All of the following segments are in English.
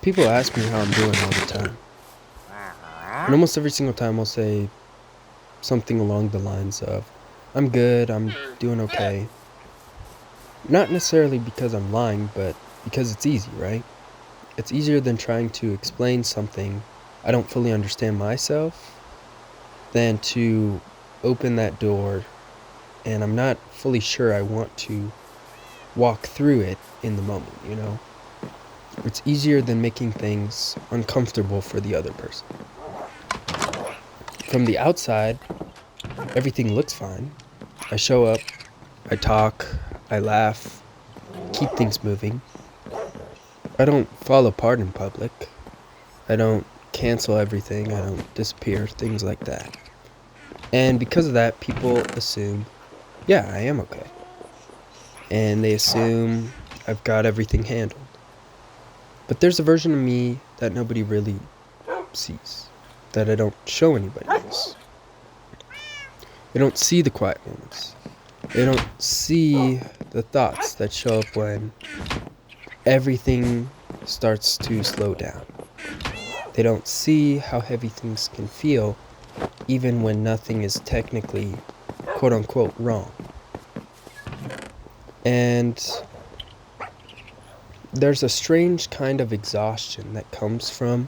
People ask me how I'm doing all the time. And almost every single time I'll say something along the lines of, I'm good, I'm doing okay. Not necessarily because I'm lying, but because it's easy, right? It's easier than trying to explain something I don't fully understand myself than to open that door and I'm not fully sure I want to walk through it in the moment. It's easier than making things uncomfortable for the other person. From the outside, everything looks fine. I show up, I talk, I laugh, keep things moving. I don't fall apart in public. I don't cancel everything. I don't disappear, things like that. And because of that, people assume, yeah, I am okay. And they assume I've got everything handled. But there's a version of me that nobody really sees, that I don't show anybody else. They don't see the quiet moments. They don't see the thoughts that show up when everything starts to slow down. They don't see how heavy things can feel even when nothing is technically quote unquote wrong. And there's a strange kind of exhaustion that comes from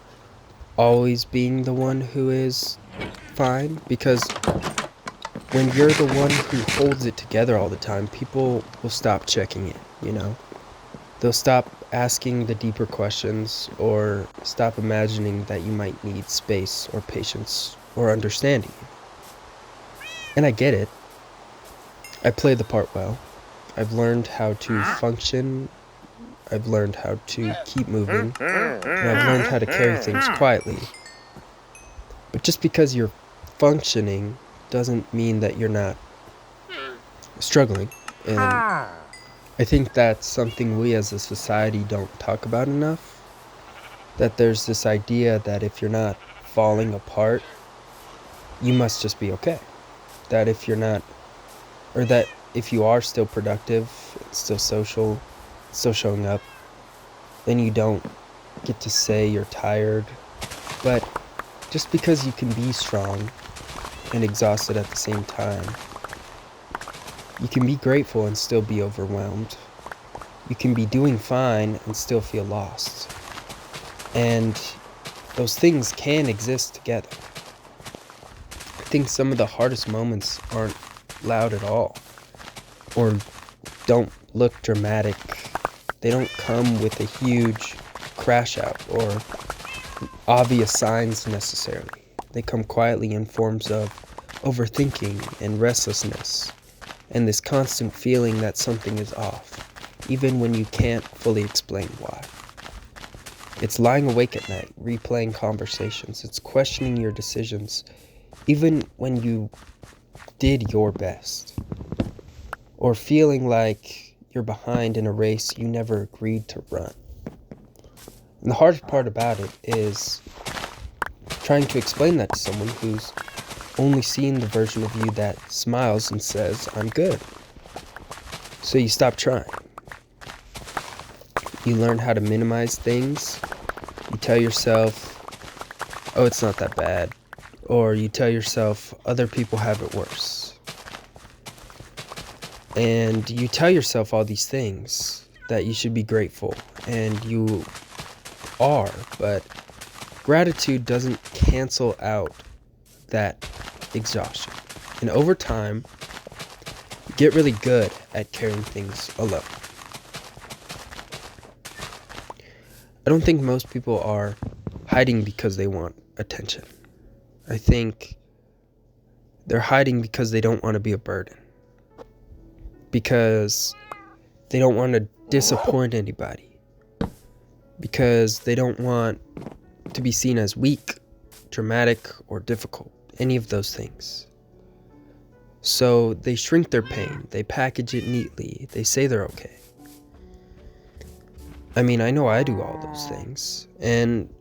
always being the one who is fine, because when you're the one who holds it together all the time, people will stop checking in. They'll stop asking the deeper questions or stop imagining that you might need space or patience or understanding. And I get it. I play the part well. I've learned how to function. I've learned how to keep moving. And I've learned how to carry things quietly. But just because you're functioning doesn't mean that you're not struggling. And I think that's something we as a society don't talk about enough. That there's this idea that if you're not falling apart, you must just be okay. That if you're not, or that if you are still productive, still social, still showing up, then you don't get to say you're tired. But just because you can be strong and exhausted at the same time, you can be grateful and still be overwhelmed. You can be doing fine and still feel lost. And those things can exist together. I think some of the hardest moments aren't loud at all, or don't look dramatic. They don't come with a huge crash out or obvious signs necessarily. They come quietly in forms of overthinking and restlessness, and this constant feeling that something is off, even when you can't fully explain why. It's lying awake at night, replaying conversations. It's questioning your decisions, even when you did your best. Or feeling like you're behind in a race you never agreed to run. And the hardest part about it is trying to explain that to someone who's only seen the version of you that smiles and says, I'm good. So you stop trying. You learn how to minimize things. You tell yourself, oh, it's not that bad. Or you tell yourself, other people have it worse. And you tell yourself all these things that you should be grateful, and you are, but gratitude doesn't cancel out that exhaustion. And over time, you get really good at carrying things alone. I don't think most people are hiding because they want attention. I think they're hiding because they don't want to be a burden. Because they don't want to disappoint anybody. Because they don't want to be seen as weak, dramatic, or difficult. Any of those things. So they shrink their pain. They package it neatly. They say they're okay. I mean, I know I do all those things. And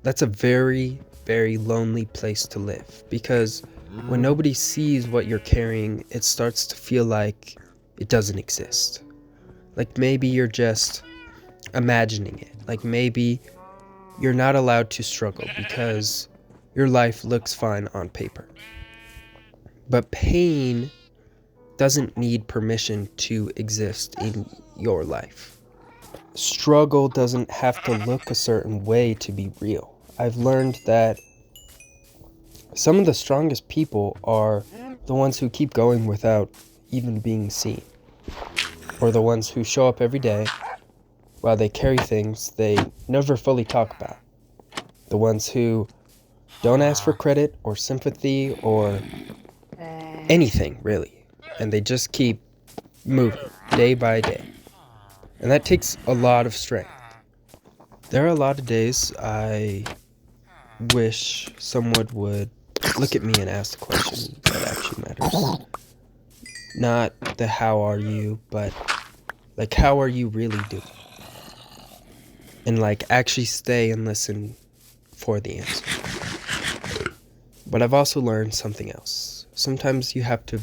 that's a very, very lonely place to live. Because when nobody sees what you're carrying, it starts to feel like it doesn't exist. Like maybe you're just imagining it. Like maybe you're not allowed to struggle because your life looks fine on paper. But pain doesn't need permission to exist in your life. Struggle doesn't have to look a certain way to be real. I've learned that some of the strongest people are the ones who keep going without even being seen, or the ones who show up every day while they carry things they never fully talk about, the ones who don't ask for credit or sympathy or anything, really, and they just keep moving day by day. And that takes a lot of strength. There are a lot of days I wish someone would look at me and ask the question that actually matters. Not the how are you, but like how are you really doing? And like actually stay and listen for the answer. But I've also learned something else. Sometimes you have to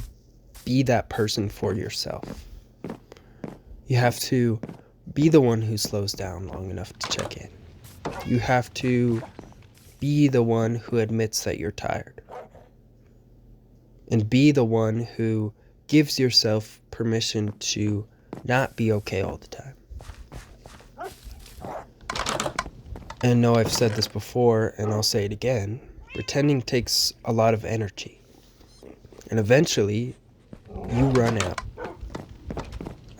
be that person for yourself. You have to be the one who slows down long enough to check in. You have to be the one who admits that you're tired. And be the one who gives yourself permission to not be okay all the time. And no, I've said this before, and I'll say it again. Pretending takes a lot of energy. And eventually, you run out.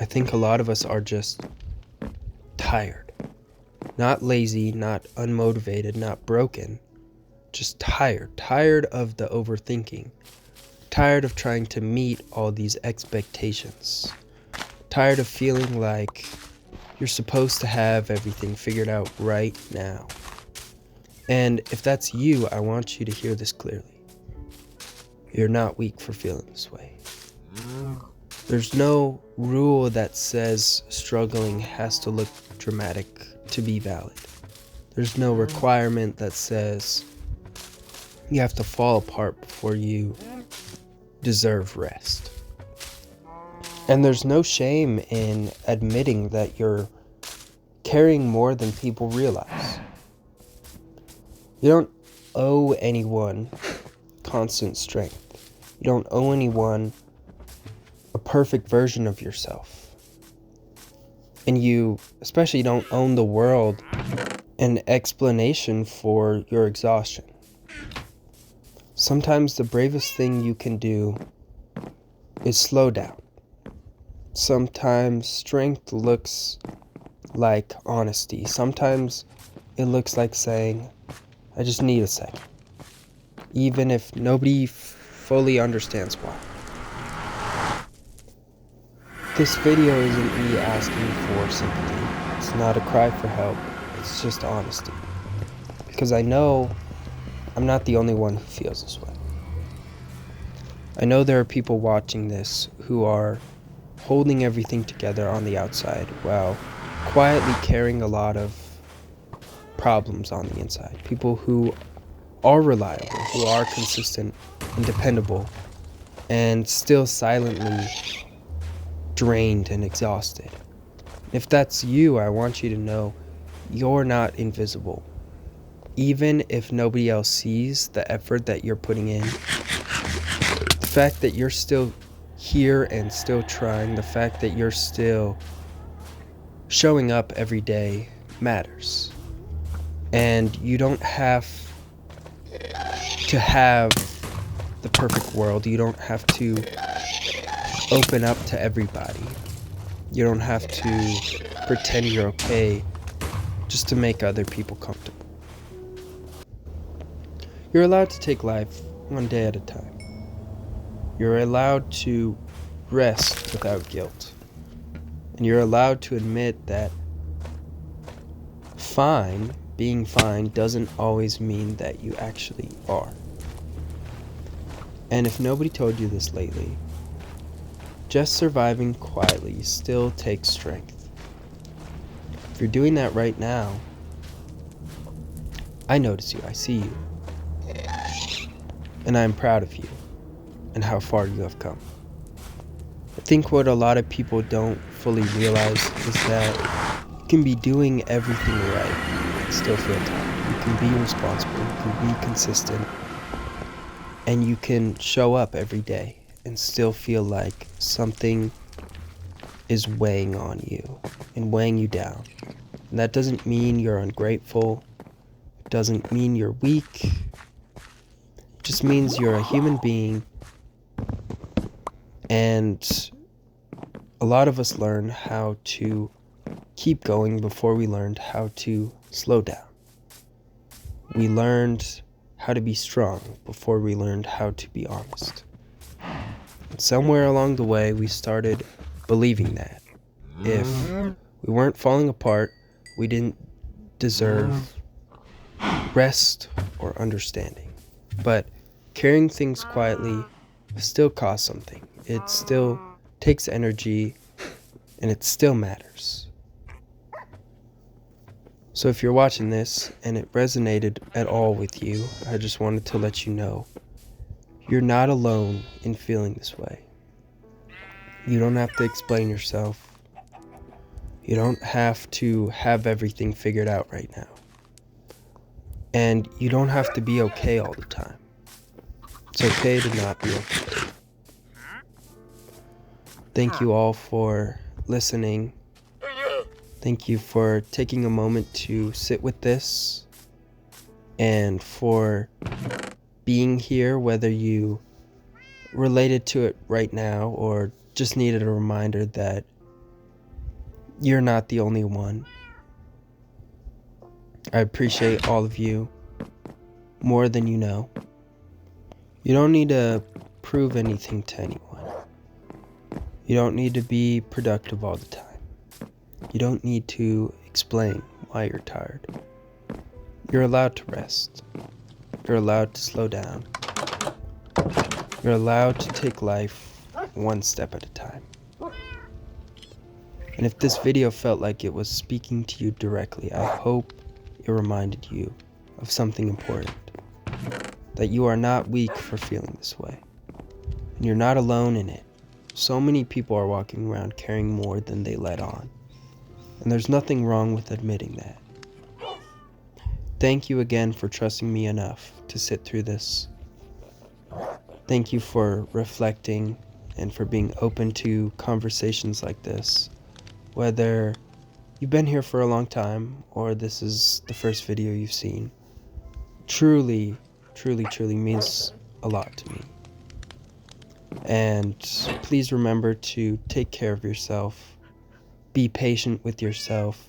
I think a lot of us are just tired. Not lazy, not unmotivated, not broken. Just tired. Tired of the overthinking. Tired of trying to meet all these expectations. Tired of feeling like you're supposed to have everything figured out right now. And if that's you, I want you to hear this clearly. You're not weak for feeling this way. There's no rule that says struggling has to look dramatic to be valid. There's no requirement that says you have to fall apart before you deserve rest. And there's no shame in admitting that you're carrying more than people realize. You don't owe anyone constant strength. You don't owe anyone a perfect version of yourself. And you especially don't own the world an explanation for your exhaustion. Sometimes the bravest thing you can do is slow down. Sometimes strength looks like honesty. Sometimes it looks like saying, I just need a second. Even if nobody fully understands why. This video isn't me asking for sympathy. It's not a cry for help. It's just honesty. Because I know I'm not the only one who feels this way. I know there are people watching this who are holding everything together on the outside while quietly carrying a lot of problems on the inside. People who are reliable, who are consistent and dependable, and still silently drained and exhausted. If that's you, I want you to know you're not invisible. Even if nobody else sees the effort that you're putting in, the fact that you're still here and still trying, the fact that you're still showing up every day matters. And you don't have to have the perfect world. You don't have to open up to everybody. You don't have to pretend you're okay just to make other people comfortable. You're allowed to take life one day at a time. You're allowed to rest without guilt. And you're allowed to admit that being fine doesn't always mean that you actually are. And if nobody told you this lately, just surviving quietly still takes strength. If you're doing that right now, I notice you, I see you. And I'm proud of you and how far you have come. I think what a lot of people don't fully realize is that you can be doing everything right still feel tired. You can be responsible, you can be consistent, and you can show up every day and still feel like something is weighing on you and weighing you down. And that doesn't mean you're ungrateful. It doesn't mean you're weak. It just means you're a human being. And a lot of us learn how to keep going before we learned how to slow down. We learned how to be strong before we learned how to be honest. And somewhere along the way, we started believing that if we weren't falling apart, we didn't deserve rest or understanding. But carrying things quietly still costs something. It still takes energy, and it still matters. So if you're watching this and it resonated at all with you, I just wanted to let you know you're not alone in feeling this way. You don't have to explain yourself. You don't have to have everything figured out right now. And you don't have to be okay all the time. It's okay to not be okay. Thank you all for listening. Thank you for taking a moment to sit with this and for being here, whether you related to it right now or just needed a reminder that you're not the only one. I appreciate all of you more than you know. You don't need to prove anything to anyone. You don't need to be productive all the time. You don't need to explain why you're tired. You're allowed to rest. You're allowed to slow down. You're allowed to take life one step at a time. And if this video felt like it was speaking to you directly, I hope it reminded you of something important. That you are not weak for feeling this way. And you're not alone in it. So many people are walking around carrying more than they let on. And there's nothing wrong with admitting that. Thank you again for trusting me enough to sit through this. Thank you for reflecting and for being open to conversations like this. Whether you've been here for a long time or this is the first video you've seen, truly means a lot to me. And please remember to take care of yourself. Be patient with yourself.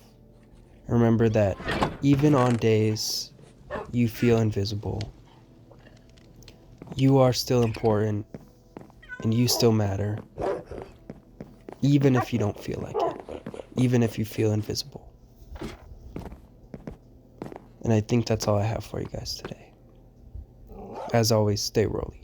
Remember that even on days you feel invisible, you are still important and you still matter, even if you don't feel like it, even if you feel invisible. And I think that's all I have for you guys today. As always, stay rolly.